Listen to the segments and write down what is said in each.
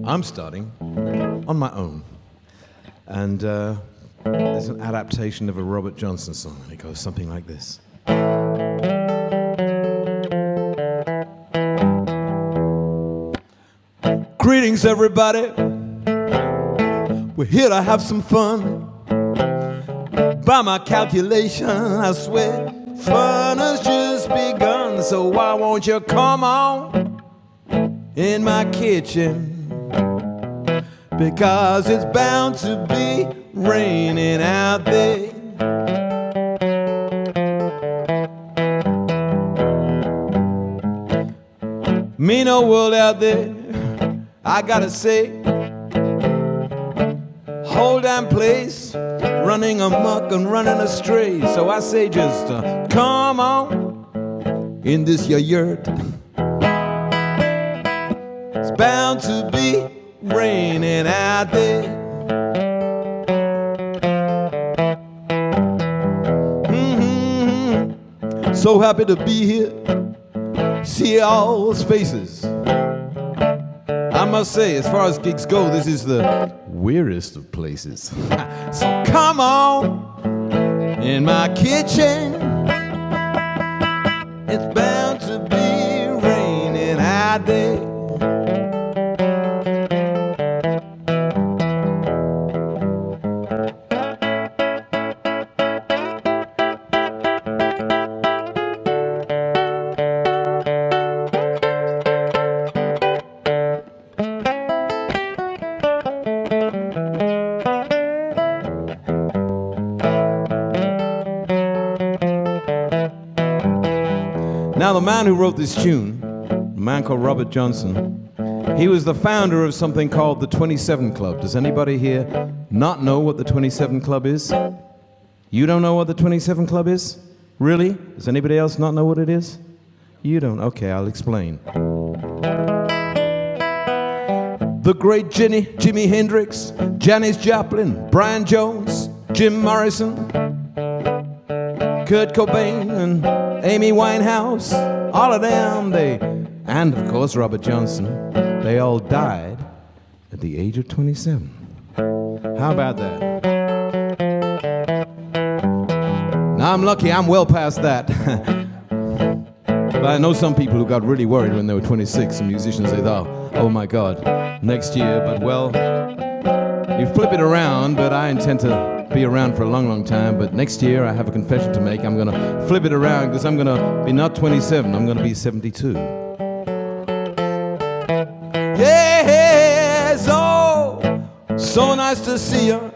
I'm starting on my own. And there's an adaptation of a Robert Johnson song, and it goes something like this. Greetings, everybody. We're here to have some fun. By my calculation, I swear, fun has just begun. So why won't you come on in my kitchen? Because it's bound to be raining out there. Mean old world out there, I gotta say, whole damn place running amok and running astray. So I say just come on in this your yurt. It's bound to be raining out there. So happy to be here, see all's faces. I must say, as far as gigs go, this is the weirdest of places. So come on in my kitchen. It's bound to be raining out there. Now, the man who wrote this tune, a man called Robert Johnson, he was the founder of something called the 27 Club. Does anybody here not know what the 27 Club is? You don't know what the 27 Club is? Really? Does anybody else not know what it is? You don't? Okay, I'll explain. The great Jimi Hendrix, Janis Joplin, Brian Jones, Jim Morrison, Kurt Cobain and Amy Winehouse, all of them, and of course Robert Johnson, they all died at the age of 27. How about that? Now I'm lucky, I'm well past that. But I know some people who got really worried when they were 26, some musicians say, oh my God, next year, but well, you flip it around, but I intend to be around for a long, long time, but next year I have a confession to make. I'm going to flip it around because I'm going to be not 27, I'm going to be 72. Yes, oh, so nice to see you.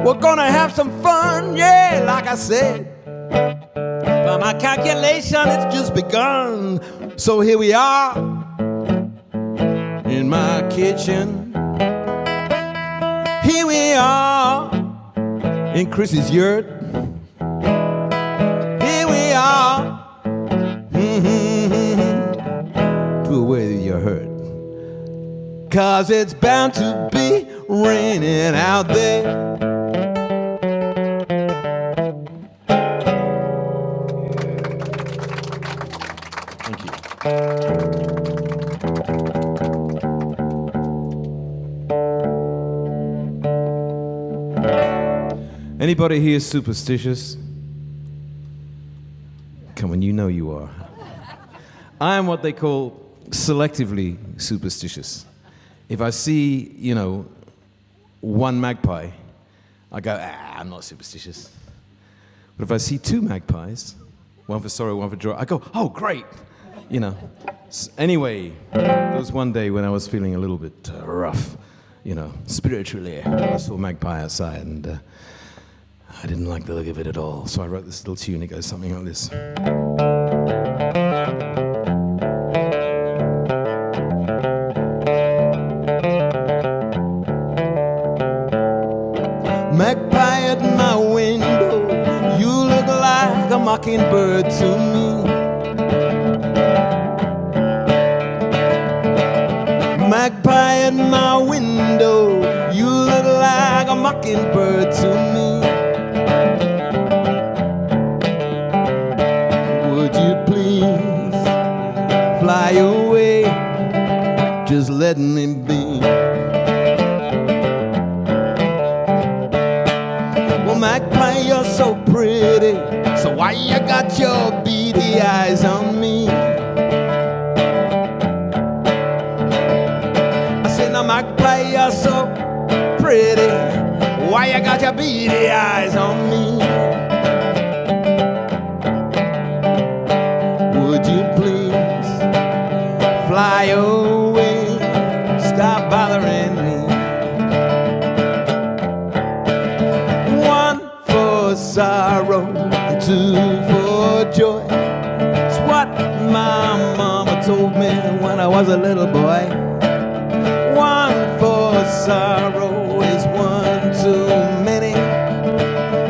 We're going to have some fun, yeah, like I said. By my calculation, it's just begun. So here we are in my kitchen. Here we are in Chrissy's yurt. Here we are. Do away with your hurt. 'Cause it's bound to be raining out there. Thank you. Anybody here superstitious? Come on, you know you are. I am what they call selectively superstitious. If I see, one magpie, I go, I'm not superstitious. But if I see two magpies, one for sorrow, one for joy, I go, oh, great. Anyway, there was one day when I was feeling a little bit rough, spiritually. I saw a magpie outside and I didn't like the look of it at all. So I wrote this little tune. It goes something like this. Magpie at my window, you look like a mockingbird to me. Magpie at my window, you look like a mockingbird to me. Would you please fly away? Just let me be. Well, Magpie, you're so pretty, so why you got your beady eyes on me? I said, now Magpie, you're so pretty, why you got your beady eyes on me? Would you please fly away, stop bothering me? One for sorrow and two for joy. It's what my mama told me when I was a little boy. One for sorrow is one too many.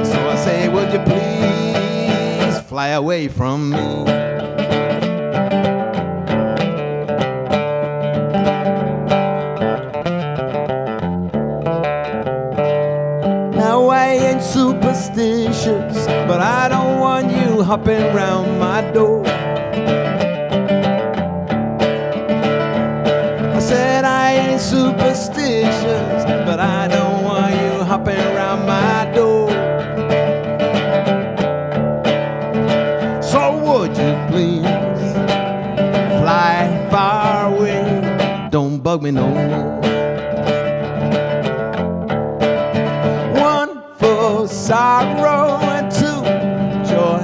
So I say, would you please fly away from me? Now I ain't superstitious, but I don't want you hopping round my door. I said I ain't superstitious, but I don't want you hopping around my door. So would you please fly far away, don't bug me no more. One for sorrow and two joy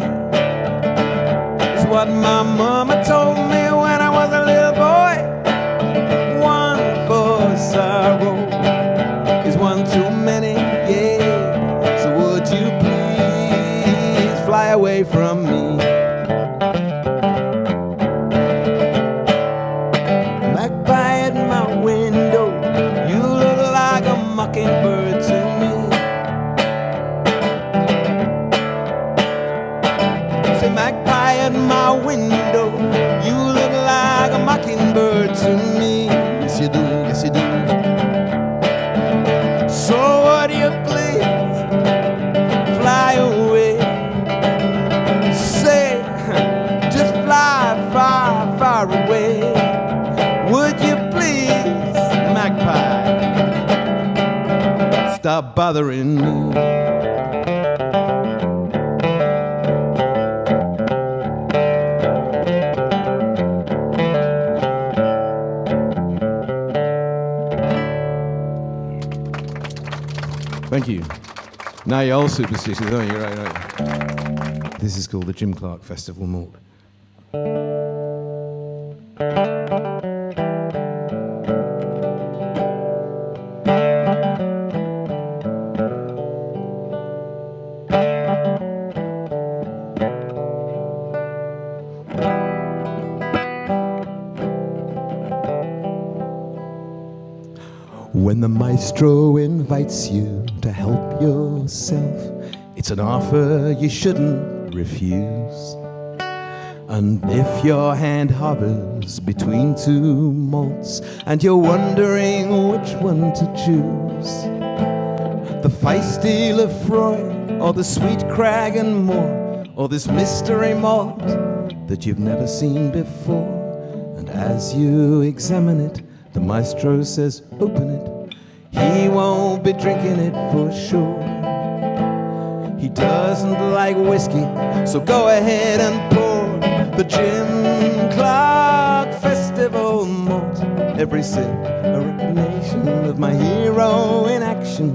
is what my mama told me when I was a little boy. Sorrow is one too many, yeah. So would you please fly away from me? Magpie at my window, you look like a mockingbird to me. Say, magpie at my window, you look like a mockingbird to me. Yes you do, yes you do. So would you please fly away? Say, just fly far, far away. Would you please, magpie, stop bothering me? Thank you. Now you're all superstitious, aren't you? Right. This is called the Jim Clark Festival Malt. When the maestro invites you to help yourself, it's an offer you shouldn't refuse. And if your hand hovers between two malts and you're wondering which one to choose, the feisty Lefroy or the sweet Crag and Moore, or this mystery malt that you've never seen before, and as you examine it, the maestro says, open it. He won't be drinking it for sure. He doesn't like whiskey, so go ahead and pour the Jim Clark Festival Malt. Every sip a recognition of my hero in action.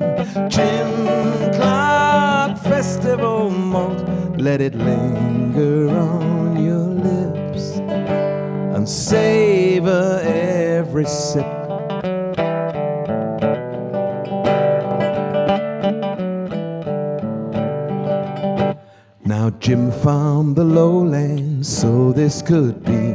Jim Clark Festival Malt. Let it linger on your lips and savor every sip. Now Jim found the lowlands, so this could be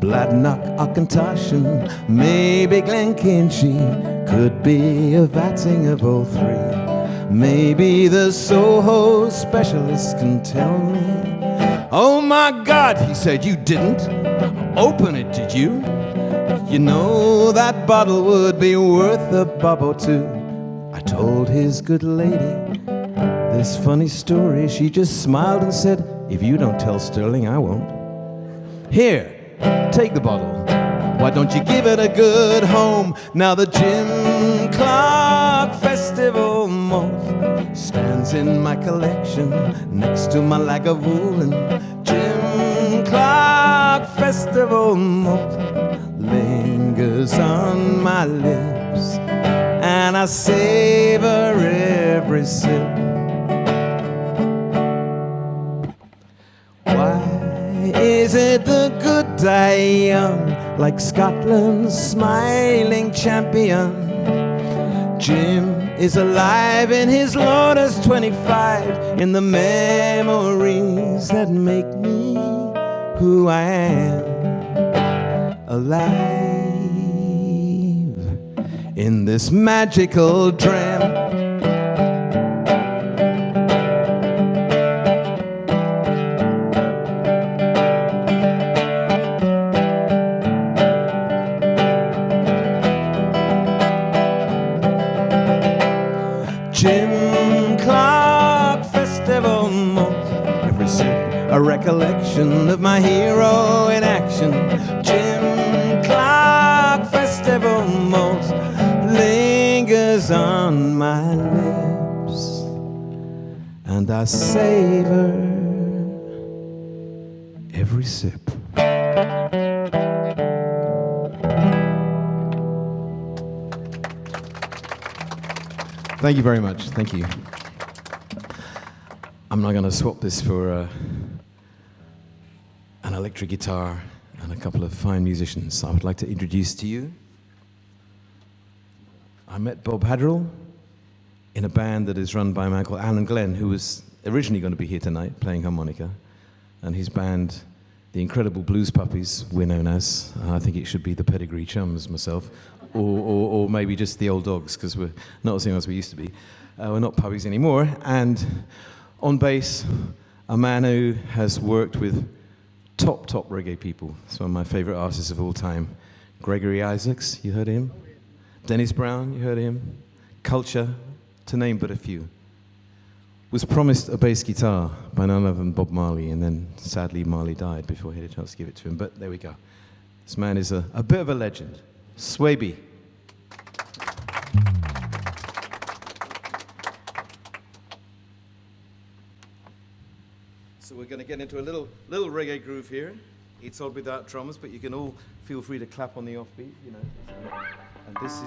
Bladnoch, Auchentoshan, maybe Glenkinchie, could be a vatting of all three. Maybe the Soho specialist can tell me. Oh my God, he said, you didn't open it, did you? You know that bottle would be worth a bob or two. I told his good lady this funny story. She just smiled and said, if you don't tell Sterling, I won't. Here, take the bottle. Why don't you give it a good home? Now the Jim Clark Festival malt stands in my collection next to my Lagavulin. Jim Clark Festival malt lingers on my lips, and I savor every sip. Why is it the good die young, like Scotland's smiling champion? Jim is alive in his Lotus 25, in the memories that make me who I am. Alive in this magical dram. Jim Clark Festival malt, every sip a recollection of my hero in action. Jim Clark Festival malt lingers on my lips, and I savor every sip. Thank you very much. Thank you. I'm not going to swap this for an electric guitar and a couple of fine musicians. I would like to introduce to you. I met Bob Hadrell in a band that is run by a man called Alan Glenn, who was originally going to be here tonight playing harmonica, and his band, the Incredible Blues Puppies, we're known as. I think it should be the Pedigree Chums myself. Or maybe just the Old Dogs, because we're not the same as we used to be. We're not puppies anymore. And on bass, a man who has worked with top reggae people. Some of my favorite artists of all time. Gregory Isaacs, you heard of him? Dennis Brown, you heard of him? Culture, to name but a few. Was promised a bass guitar by none other than Bob Marley, and then sadly Marley died before he had a chance to give it to him. But there we go. This man is a bit of a legend. Swaby. So we're going to get into a little reggae groove here. It's all without drums, but you can all feel free to clap on the offbeat, you know. And this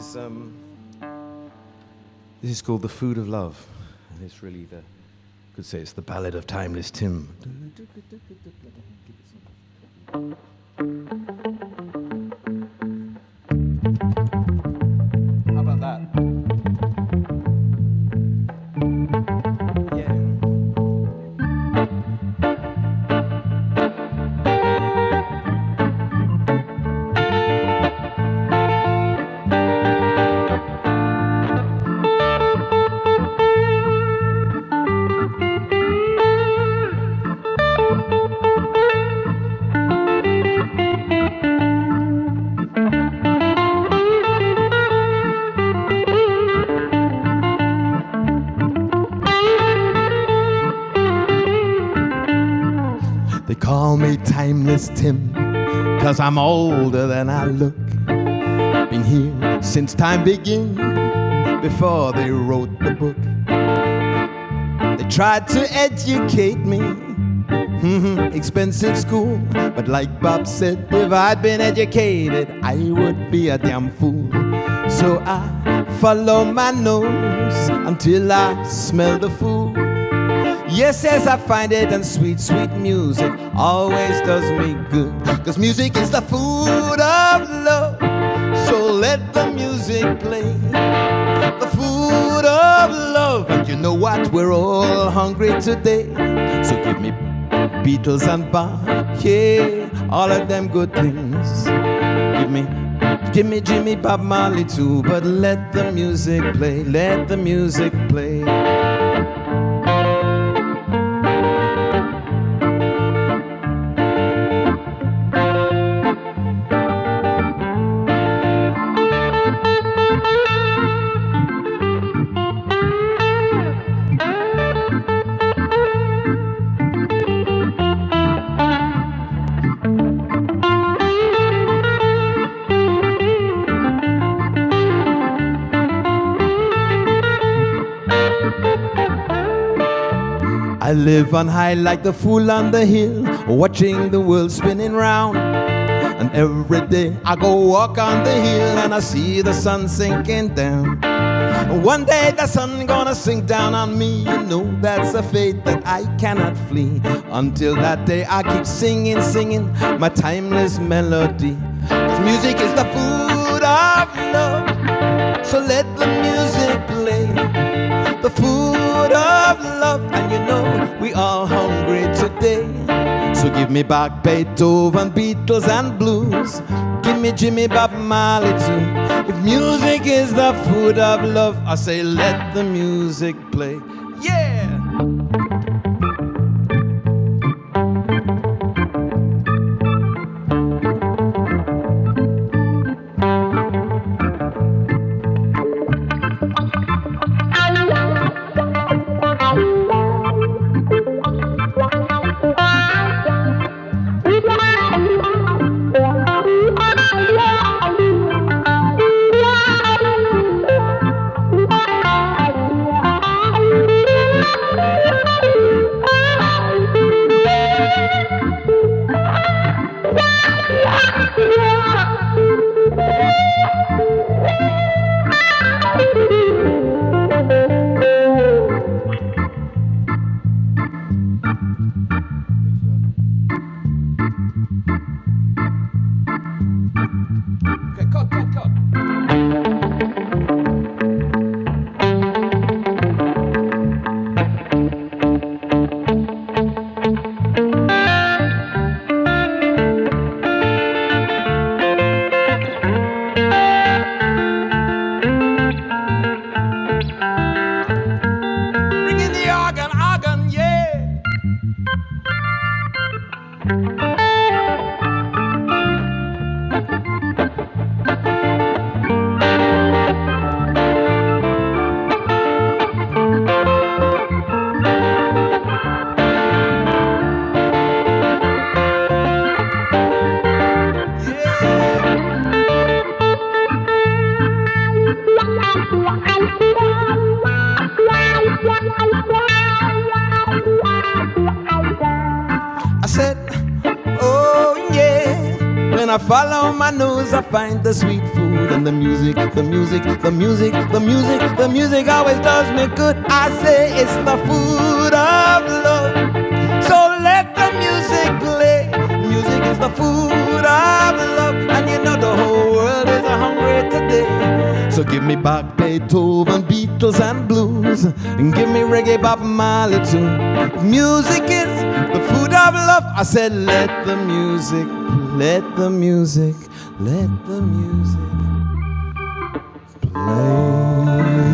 is called "The Food of Love," and it's really could say it's the ballad of Timeless Tim. How about that? Yeah. They call me Timeless Tim, 'cause I'm older than I look. Been here since time began, before they wrote the book. They tried to educate me, expensive school. But like Bob said, if I'd been educated, I would be a damn fool. So I follow my nose until I smell the food. Yes, yes, I find it, and sweet, sweet music always does me good. 'Cause music is the food of love, so let the music play. The food of love, and you know what, we're all hungry today. So give me Beatles and Bach, yeah, all of them good things. Give me Jimmy, Bob Marley too, but let the music play, let the music play. I live on high like the fool on the hill, watching the world spinning round. And every day I go walk on the hill and I see the sun sinking down. One day the sun gonna sink down on me, you know that's a fate that I cannot flee. Until that day I keep singing, singing my timeless melody. 'Cause music is the food of love, so let the music play. The food of love, and you know we are hungry today. So give me back Beethoven, Beatles and blues. Give me Jimmy, Bob Marley too. If music is the food of love, I say let the music play. Yeah! I follow my nose, I find the sweet food and the music, the music, the music, the music, the music always does me good. I say it's the food of love, so let the music play. Music is the food of love, and you know the whole world is hungry today. So give me back Beethoven, Beatles and blues, and give me reggae, Bob Marley too. Music is the food of love. I said let the music play. Let the music, let the music play.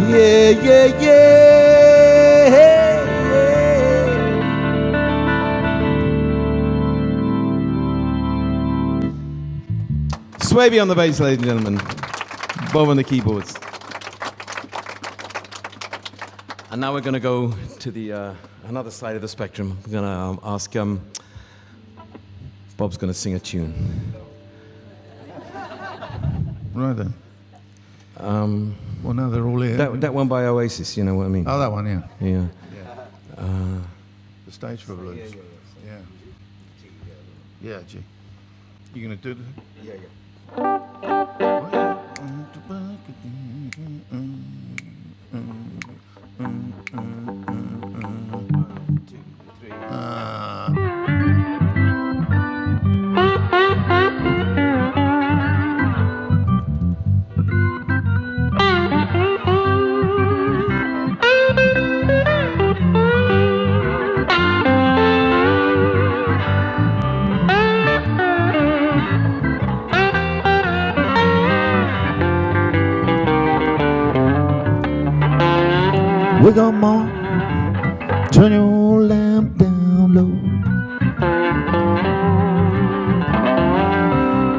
Yeah, yeah, yeah. Swaby on the bass, ladies and gentlemen. Bob on the keyboards. And now we're going to go to the another side of the spectrum. We're going to ask... Bob's going to sing a tune. Right then. Well, now they're all here. That one by Oasis, you know what I mean? Oh, that one, yeah. Yeah. The Stage for Blues. Yeah, G. You going to do that? Yeah. Wake up, mom, turn your lamp down low.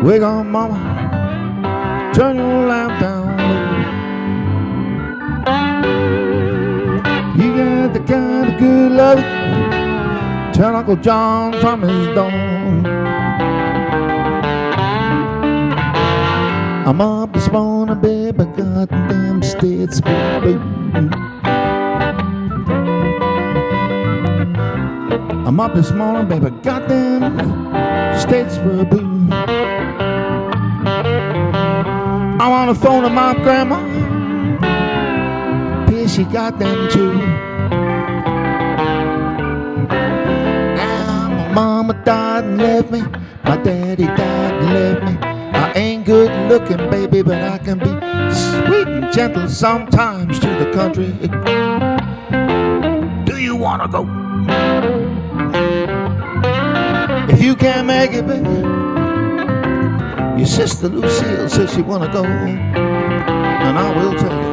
Wake up, mama, turn your lamp down low. You got the kind of good love, tell Uncle John from his dawn. I'm up this morning, baby, got them states blue. I'm up this morning, baby, got them Statesboro blues. I'm on the phone to my grandma, yeah, she got them too. Now my mama died and left me, my daddy died and left me. I ain't good looking, baby, but I can be sweet and gentle sometimes to the country. Do you wanna go? If you can't make it, baby, your sister Lucille says she wanna go, and I will take it.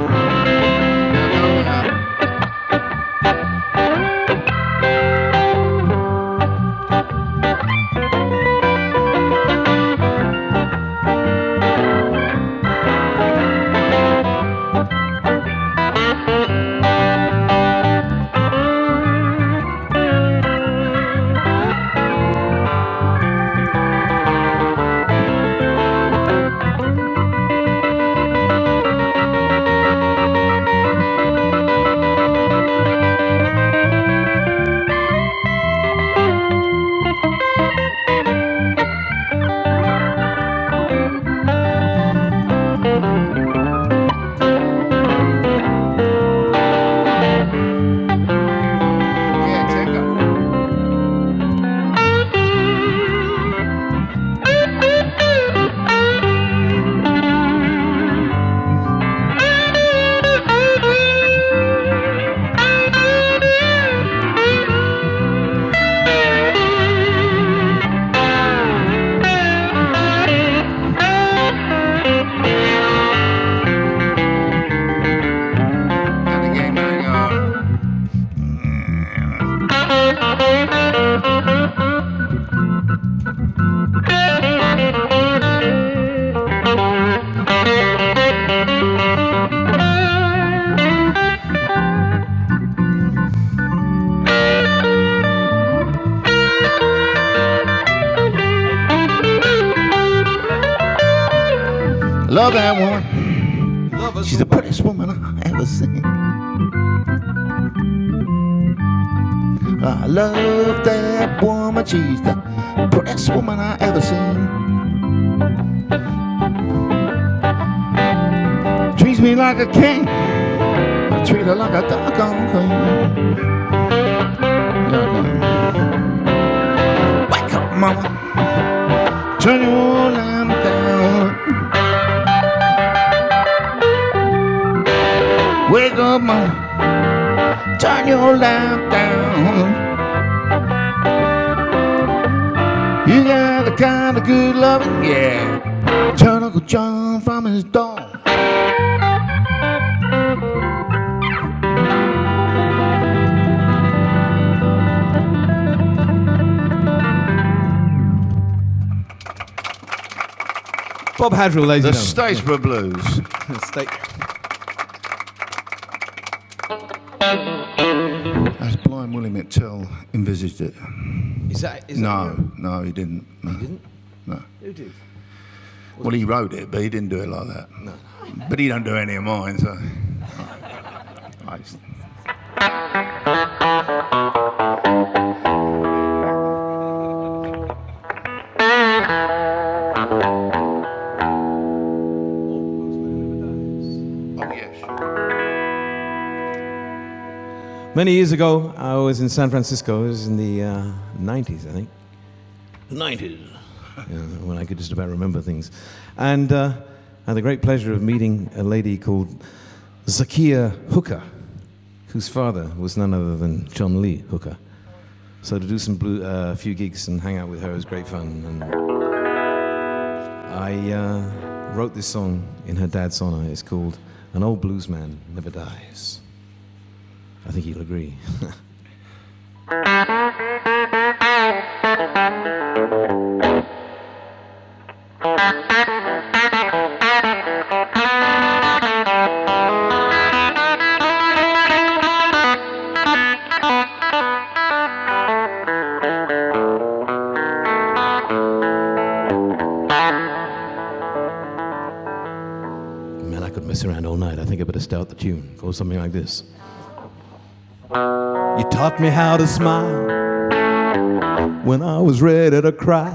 Love that woman. Love her She's so the prettiest woman I ever seen. I love that woman. She's the prettiest woman I ever seen. Treats me like a king. I treat her like a doggone queen. Wake up, mama. Turn your lamp down. Wake up, mama, turn your lamp down. You got the kind of good loving, yeah. Turn Uncle John from his door. Bob Hadrell, ladies The and gentlemen. Statesboro Blues. As blind Willie McTell envisaged it. Is that No, he didn't. No. He didn't? No. Who did? Well, he wrote it, but he didn't do it like that. No. But he don't do any of mine, so. Many years ago, I was in San Francisco. It was in the 90s, I think. The 90s. When I could just about remember things. And I had the great pleasure of meeting a lady called Zakiya Hooker, whose father was none other than John Lee Hooker. So to do some a few gigs and hang out with her was great fun. And I wrote this song in her dad's honor. It's called An Old Blues Man Never Dies. I think you'll agree. Man, I could mess around all night. I think I better start the tune. It goes something like this. You taught me how to smile when I was ready to cry.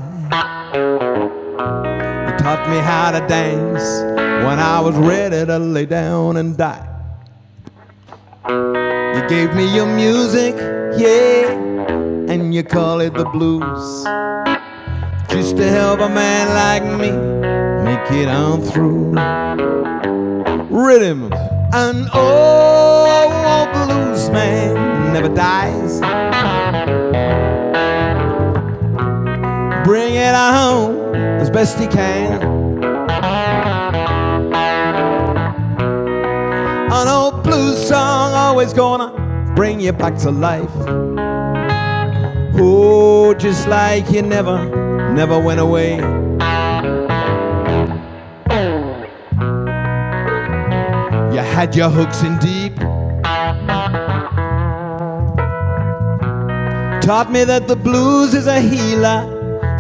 You taught me how to dance when I was ready to lay down and die. You gave me your music, yeah, and you call it the blues, just to help a man like me make it on through. Rhythm, an old blues man never dies. Bring it on home as best he can. An old blues song always gonna bring you back to life. Oh, just like you never went away. You had your hooks in deep, taught me that the blues is a healer.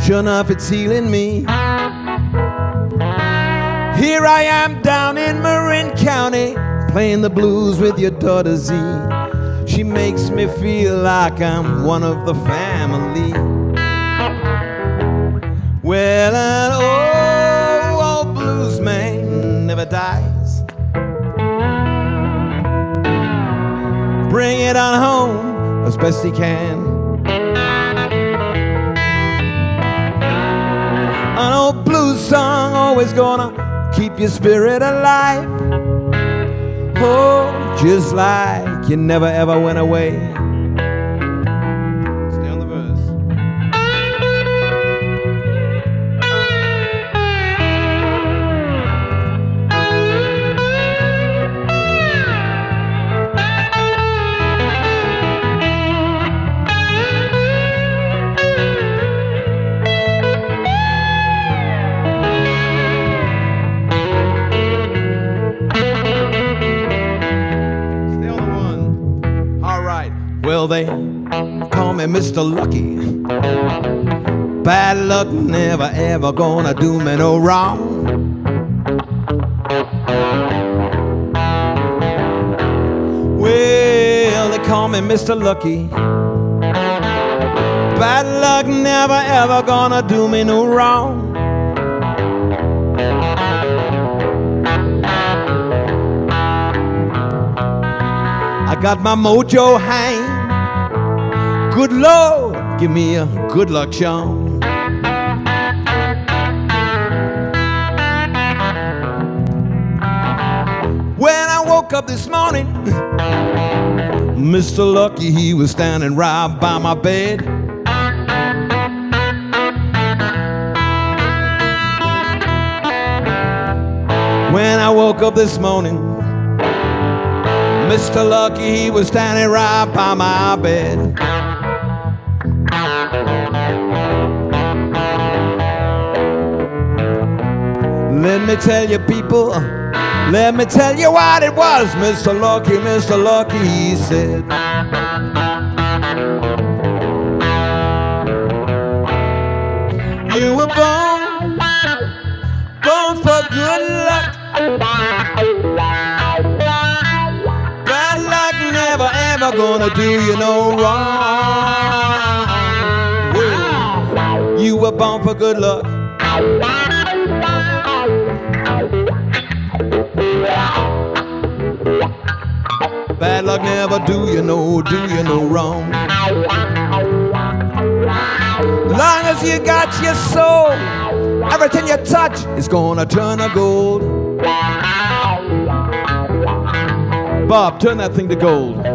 Sure enough, it's healing me. Here I am down in Marin County, playing the blues with your daughter Z. She makes me feel like I'm one of the family. Well, an old blues man never dies. Bring it on home as best he can. An old blues song always gonna keep your spirit alive. Oh, just like you never ever went away. Stay on the verse. Well, they call me Mr. Lucky. Bad luck never ever gonna do me no wrong. Well, they call me Mr. Lucky. Bad luck never ever gonna do me no wrong. I got my mojo Hain. Good Lord, give me a good luck charm. When I woke up this morning, Mr. Lucky, he was standing right by my bed. When I woke up this morning, Mr. Lucky, he was standing right by my bed. Let me tell you, people, let me tell you what it was. Mr. Lucky, he said, you were born for good luck. Bad luck never ever gonna do you no wrong. Well, you were born for good luck. Bad luck never do you no wrong. Long as you got your soul, everything you touch is gonna turn to gold. Bob, turn that thing to gold.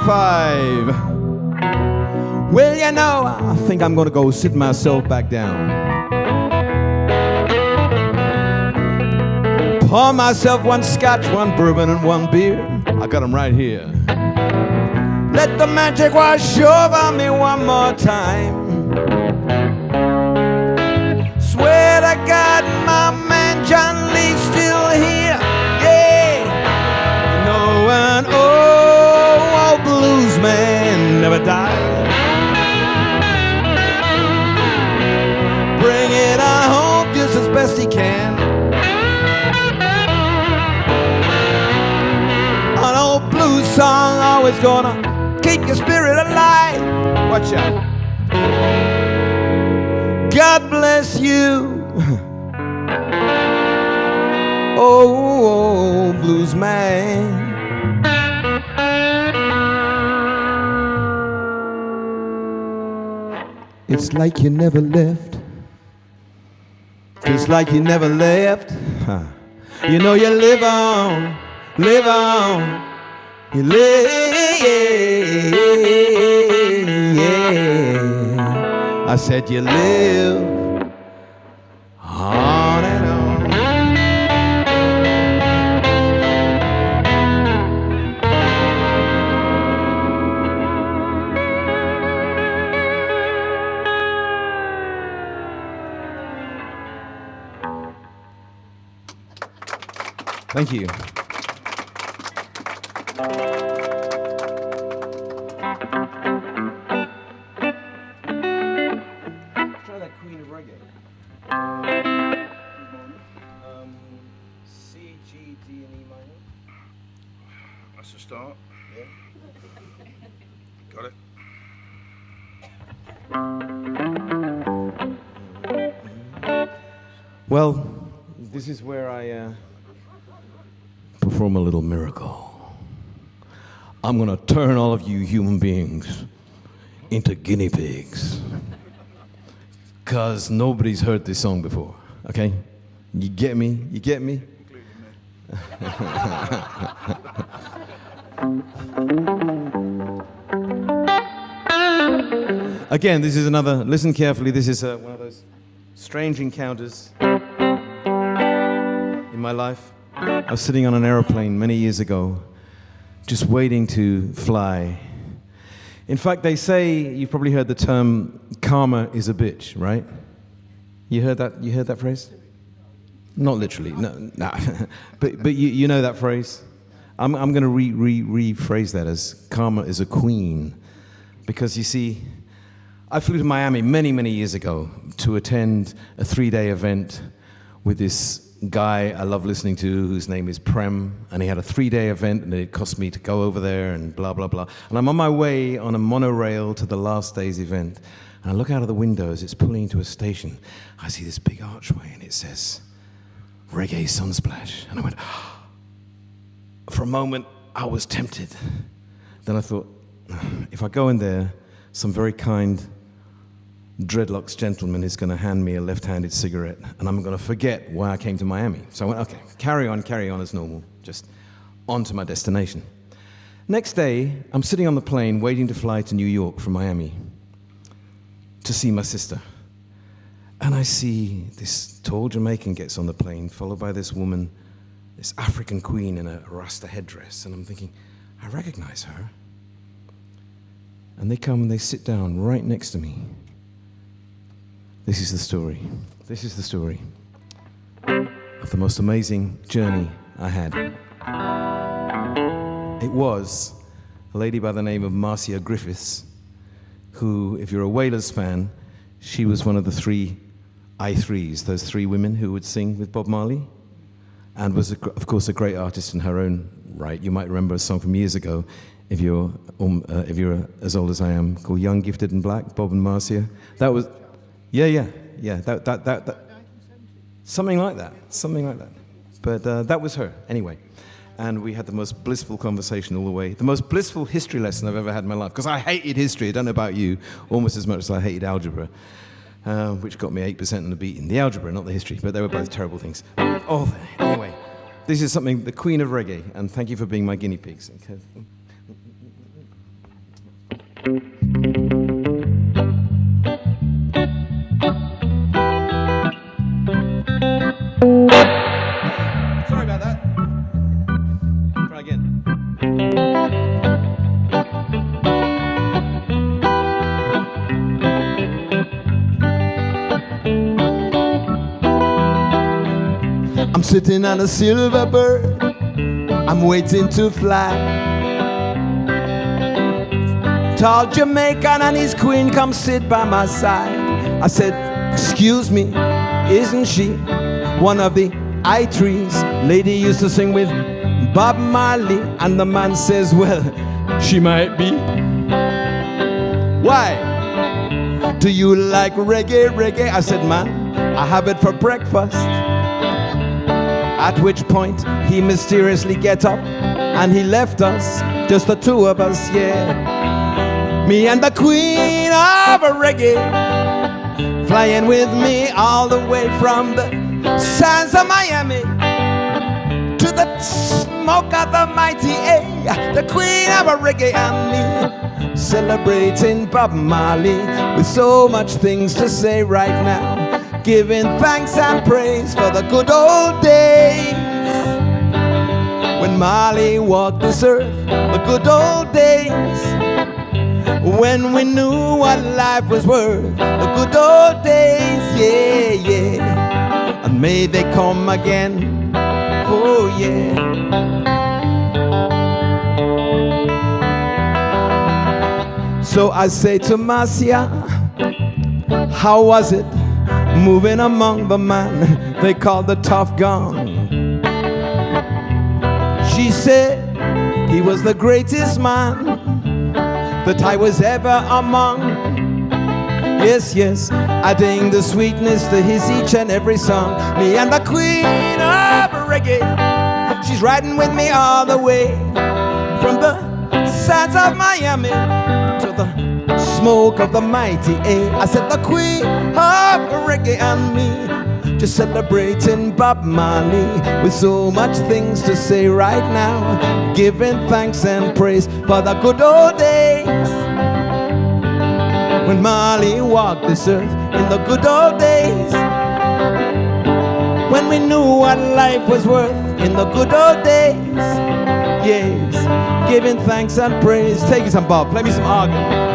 5. Well, you know, I think I'm gonna go sit myself back down. Pour myself one scotch, one bourbon, and one beer. I got them right here. Let the magic wash over me one more time. Swear to God, my man John Lee's still here. Yeah, you know an old blues man never died. Bring it on home just as best he can. An old blues song always gonna keep your spirit alive. Watch out. God bless you. Oh, blues man. It's like you never left. Just like you never left. Huh. You know you live on, live on. You live, yeah. I said you live on and on. Thank you. C, G, D, and E minor. That's a start. Yeah. Got it. Well, this is where I perform a little miracle. I'm gonna turn all of you human beings into guinea pigs. 'Cause nobody's heard this song before, okay? You get me? You get me? Again, this is another, listen carefully, this is one of those strange encounters in my life. I was sitting on an aeroplane many years ago, just waiting to fly. In fact, they say, you've probably heard the term, karma is a bitch, right? You heard that phrase? Not literally, no. but you know that phrase? I'm going to rephrase that as karma is a queen. Because you see, I flew to Miami many years ago to attend a 3-day event with this guy I love listening to whose name is Prem, and he had a 3-day event and it cost me to go over there and blah, blah, blah. And I'm on my way on a monorail to the last day's event, and I look out of the window as it's pulling into a station. I see this big archway and it says, Reggae Sunsplash. And I went, oh. For a moment, I was tempted. Then I thought, if I go in there, some very kind dreadlocks gentleman is going to hand me a left-handed cigarette, and I'm going to forget why I came to Miami. So I went, okay, carry on as normal, just on to my destination. Next day, I'm sitting on the plane waiting to fly to New York from Miami to see my sister. And I see this tall Jamaican gets on the plane, followed by this woman, this African queen in a Rasta headdress, and I'm thinking, I recognize her. And they come and they sit down right next to me. This is the story. This is the story of the most amazing journey I had. It was a lady by the name of Marcia Griffiths, who, if you're a Wailers fan, she was one of the 3 I3s, those 3 women who would sing with Bob Marley, and was, of course, a great artist in her own right. You might remember a song from years ago, if you're as old as I am, called Young, Gifted and Black, Bob and Marcia. That was, yeah, that something like that. But that was her, anyway. And we had the most blissful conversation all the way, the most blissful history lesson I've ever had in my life, because I hated history, I don't know about you, almost as much as I hated algebra, which got me 8% on the beating. The algebra, not the history, but they were both terrible things. Oh, anyway, this is something, the queen of reggae, and thank you for being my guinea pigs. Okay. Sorry about that. Try again. I'm sitting on a silver bird, I'm waiting to fly. Tall Jamaican and his queen come sit by my side. I said, excuse me, isn't she one of the I-trees lady used to sing with Bob Marley? And the man says, well, she might be. Why? Do you like reggae, reggae? I said, man, I have it for breakfast. At which point he mysteriously get up and he left us, just the two of us, yeah. Me and the queen of reggae, flying with me all the way from the sands of Miami to the smoke of the mighty A. The queen of reggae and me, celebrating Bob Marley with so much things to say right now. Giving thanks and praise for the good old days when Marley walked this earth, the good old days when we knew what life was worth, the good old days, yeah, yeah. And may they come again, oh yeah. So I say to Marcia, how was it moving among the man they call the tough gun? She said he was the greatest man that I was ever among. Yes, yes, adding the sweetness to his each and every song. Me and the queen of reggae, she's riding with me all the way from the sands of Miami to the smoke of the mighty A. I said the queen of reggae and me, just celebrating Bob Marley with so much things to say right now, giving thanks and praise for the good old days when Marley walked this earth, in the good old days when we knew what life was worth, in the good old days, yes, giving thanks and praise. Take it some Bob, play me some organ.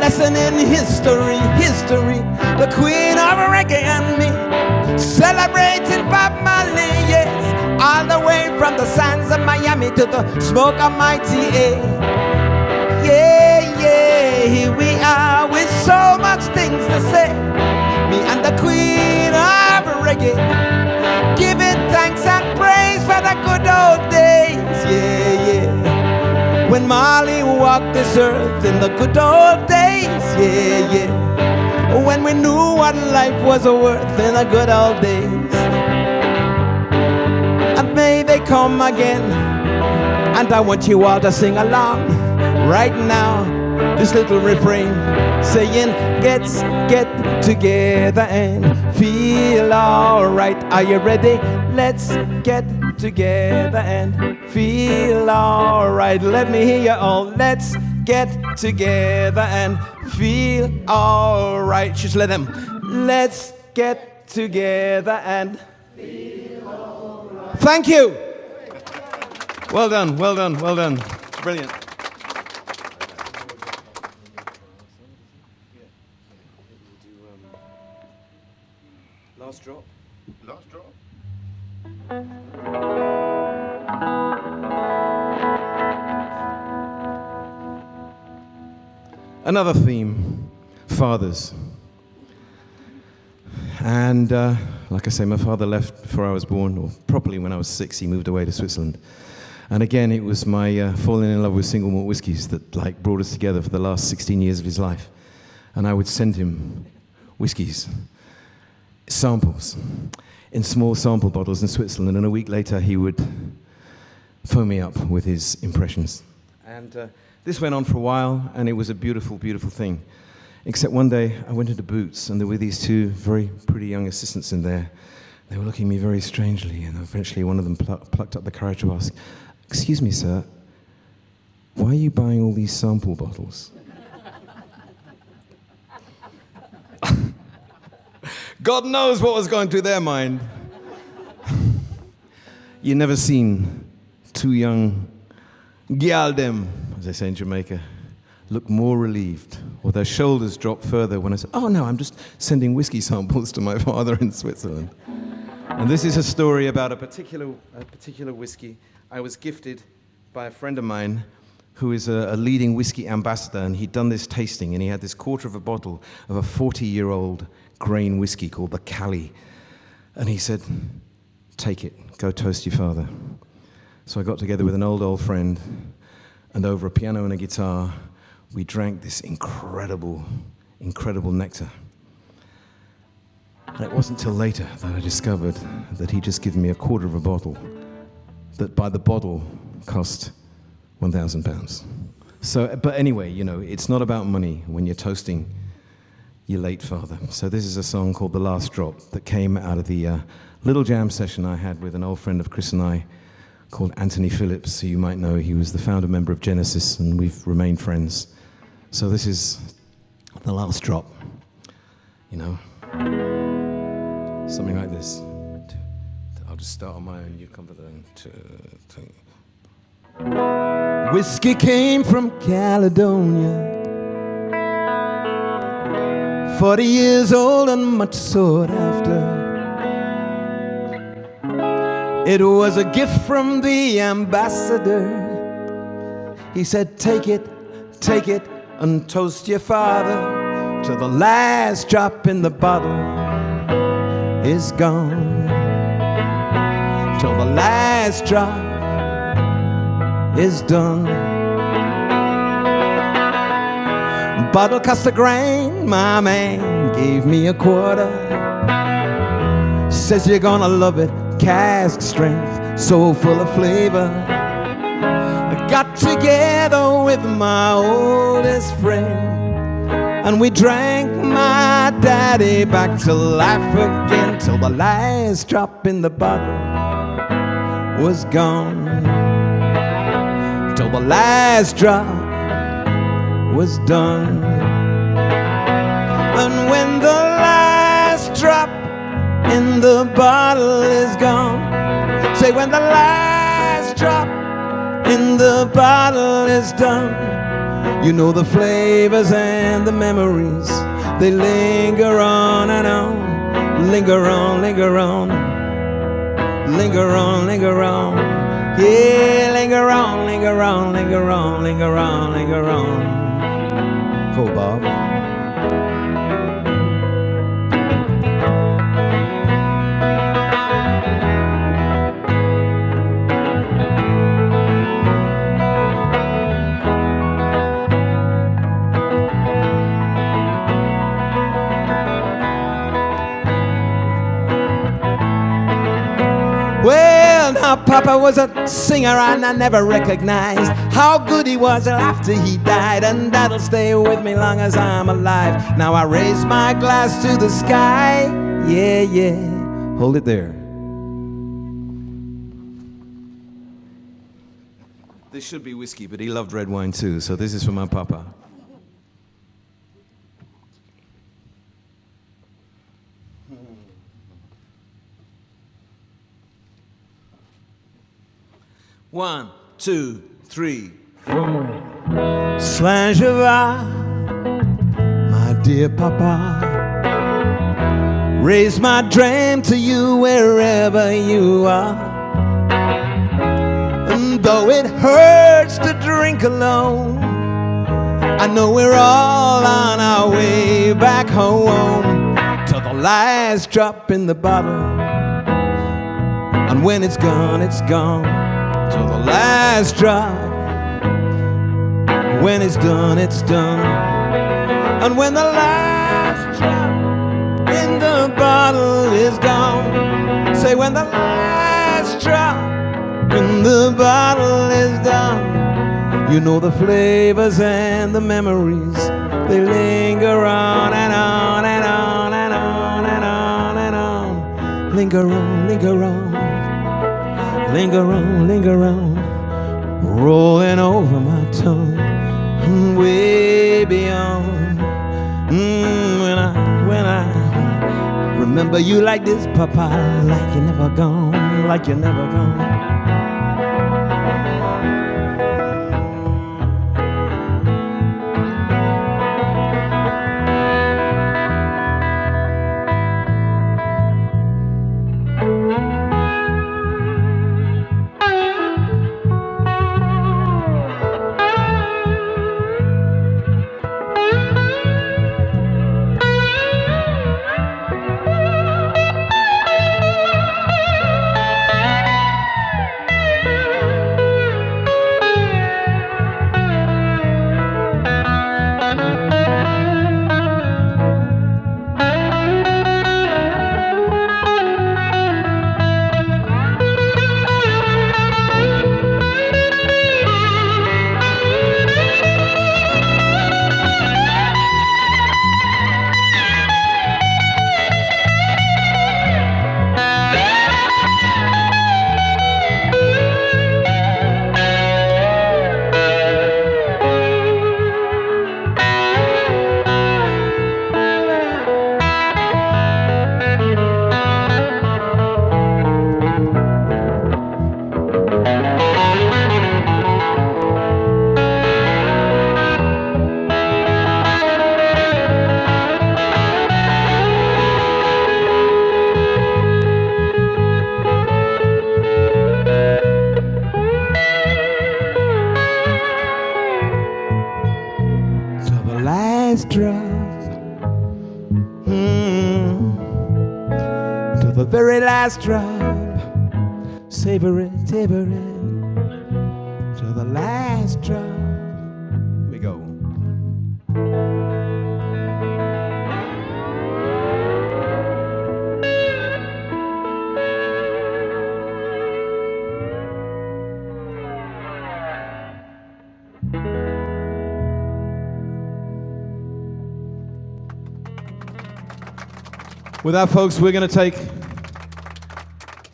lesson in history, history. The queen of reggae and me, celebrating Bob Marley, yes, all the way from the sands of Miami to the smoke of mighty air. Yeah, yeah, here we are with so much things to say. Me and the queen of reggae, giving thanks and praise for the good old days. Yeah, yeah, when Marley walked this earth in the good old days. Yeah, yeah, when we knew what life was worth in the good old days. And may they come again, and I want you all to sing along right now, this little refrain saying, let's get together and feel alright. Are you ready? Let's get together and feel alright. Let me hear you all. Let's get together and feel alright. Just let them. Let's get together and feel alright. Thank you. Well done, well done, well done. Brilliant. Last drop. Last drop. Another theme, fathers. And like I say, my father left before I was born, or properly when I was 6, he moved away to Switzerland. And again, it was my falling in love with single malt whiskies that brought us together for the last 16 years of his life. And I would send him whiskies, samples, in small sample bottles in Switzerland, and a week later he would phone me up with his impressions. And this went on for a while, and it was a beautiful, beautiful thing. Except one day I went into Boots, and there were these 2 very pretty young assistants in there. They were looking at me very strangely, and eventually one of them plucked up the courage to ask, "Excuse me, sir, why are you buying all these sample bottles?" God knows what was going through their mind. You never seen 2 young gyal dem, as they say in Jamaica, look more relieved, or their shoulders drop further when I said, "Oh no, I'm just sending whiskey samples to my father in Switzerland." And this is a story about a particular whiskey I was gifted by a friend of mine who is a leading whiskey ambassador, and he'd done this tasting, and he had this quarter of a bottle of a 40-year-old grain whiskey called the Cali. And he said, "Take it, go toast your father." So I got together with an old friend, and over a piano and a guitar, we drank this incredible nectar. And it wasn't till later that I discovered that he'd just given me a quarter of a bottle, that by the bottle cost £1,000. So, but anyway, it's not about money when you're toasting your late father. So this is a song called The Last Drop that came out of the little jam session I had with an old friend of Chris and I called Anthony Phillips, who you might know. He was the founder member of Genesis, and we've remained friends. So this is The Last Drop, something like this. I'll just start on my own, you come to the 1, 2, 3. Whiskey came from Caledonia, 40 years old and much sought after. It was a gift from the ambassador. He said, take it, and toast your father till the last drop in the bottle is gone. Till the last drop is done. Bottle cost a grain, my man gave me a quarter. Says you're gonna love it, cask strength, so full of flavor. I got together with my oldest friend, and we drank my daddy back to life again, till the last drop in the bottle was gone. Till the last drop was done. And when the last drop in the bottle is gone, say when the last drop in the bottle is done, you know the flavors and the memories, they linger on and on, linger on, linger on, linger on, linger on. Yeah, linger on, linger on, linger on, linger on, linger on. Cool, Bob. Well, now Papa was a singer and I never recognized how good he was after he died, and that'll stay with me long as I'm alive. Now I raise my glass to the sky. Yeah, yeah. Hold it there. This should be whiskey, but he loved red wine too, so this is for my Papa. One, two, three, four. Slash of my dear Papa, raise my dram to you wherever you are. And though it hurts to drink alone, I know we're all on our way back home to the last drop in the bottle. And when it's gone, it's gone. To the last drop. When it's done, it's done. And when the last drop in the bottle is gone, say when the last drop in the bottle is done, you know the flavors and the memories, they linger on and on and on and on and on and on. Linger on, linger on. Linger on, linger on, rolling over my tongue, way beyond. When I remember you like this, Papa, like you're never gone, like you're never gone. To the very last drop, savor it, savor it, to the last drop. Here we go. With that, folks, we're going to take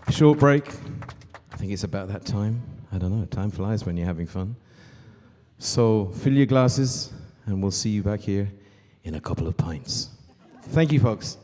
a short break. I think it's about that time. I don't know. Time flies when you're having fun. So fill your glasses, and we'll see you back here in a couple of pints. Thank you, folks.